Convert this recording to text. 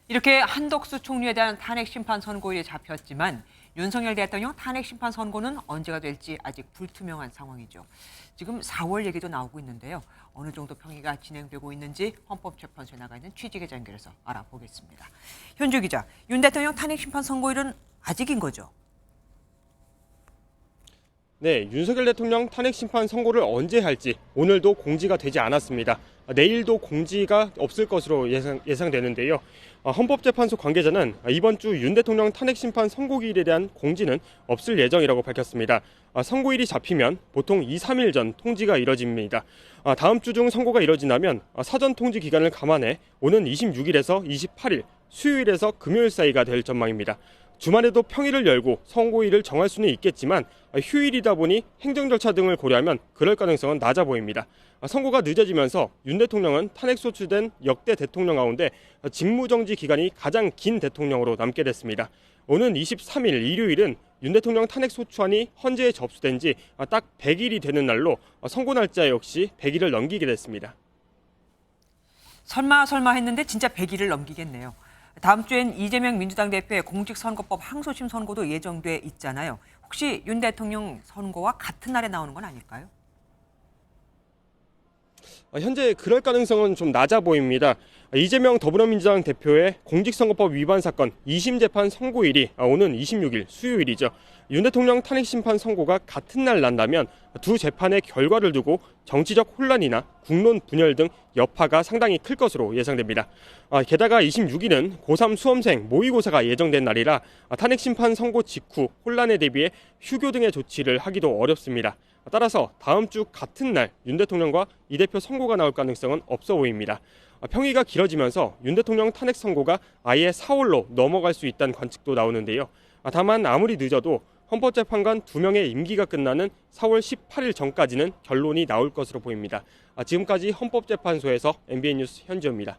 이렇게 한덕수 총리에 대한 탄핵 심판 선고일이 잡혔지만 윤석열 대통령 탄핵 심판 선고는 언제가 될지 아직 불투명한 상황이죠. 지금 4월 얘기도 나오고 있는데요. 어느 정도 평의가 진행되고 있는지 헌법재판소에 나가 있는 취재기자 연결해서 알아보겠습니다. 현주 기자, 윤 대통령 탄핵 심판 선고일은 아직인 거죠? 네, 윤석열 대통령 탄핵 심판 선고를 언제 할지 오늘도 공지가 되지 않았습니다. 내일도 공지가 없을 것으로 예상되는데요. 헌법재판소 관계자는 이번 주 윤 대통령 탄핵 심판 선고일에 대한 공지는 없을 예정이라고 밝혔습니다. 선고일이 잡히면 보통 2, 3일 전 통지가 이뤄집니다. 다음 주 중 선고가 이뤄진다면 사전 통지 기간을 감안해 오는 26일에서 28일, 수요일에서 금요일 사이가 될 전망입니다. 주말에도 평일을 열고 선고일을 정할 수는 있겠지만 휴일이다 보니 행정 절차 등을 고려하면 그럴 가능성은 낮아 보입니다. 선고가 늦어지면서 윤 대통령은 탄핵 소추된 역대 대통령 가운데 직무정지 기간이 가장 긴 대통령으로 남게 됐습니다. 오는 23일 일요일은 윤 대통령 탄핵 소추안이 헌재에 접수된 지 딱 100일이 되는 날로 선고 날짜 역시 100일을 넘기게 됐습니다. 설마 했는데 진짜 100일을 넘기겠네요. 다음 주엔 이재명 민주당 대표의 공직선거법 항소심 선고도 예정돼 있잖아요. 혹시 윤 대통령 선고와 같은 날에 나오는 건 아닐까요? 현재 그럴 가능성은 좀 낮아 보입니다. 이재명 더불어민주당 대표의 공직선거법 위반 사건 2심 재판 선고일이 오는 26일 수요일이죠. 윤 대통령 탄핵 심판 선고가 같은 날 난다면 두 재판의 결과를 두고 정치적 혼란이나 국론 분열 등 여파가 상당히 클 것으로 예상됩니다. 게다가 26일은 고3 수험생 모의고사가 예정된 날이라 탄핵 심판 선고 직후 혼란에 대비해 휴교 등의 조치를 하기도 어렵습니다. 따라서 다음 주 같은 날 윤 대통령과 이 대표 선고가 나올 가능성은 없어 보입니다. 평의가 길어지면서 윤 대통령 탄핵 선고가 아예 4월로 넘어갈 수 있다는 관측도 나오는데요. 다만 아무리 늦어도 헌법재판관 2명의 임기가 끝나는 4월 18일 전까지는 결론이 나올 것으로 보입니다. 지금까지 헌법재판소에서 MBN 뉴스 현지입니다.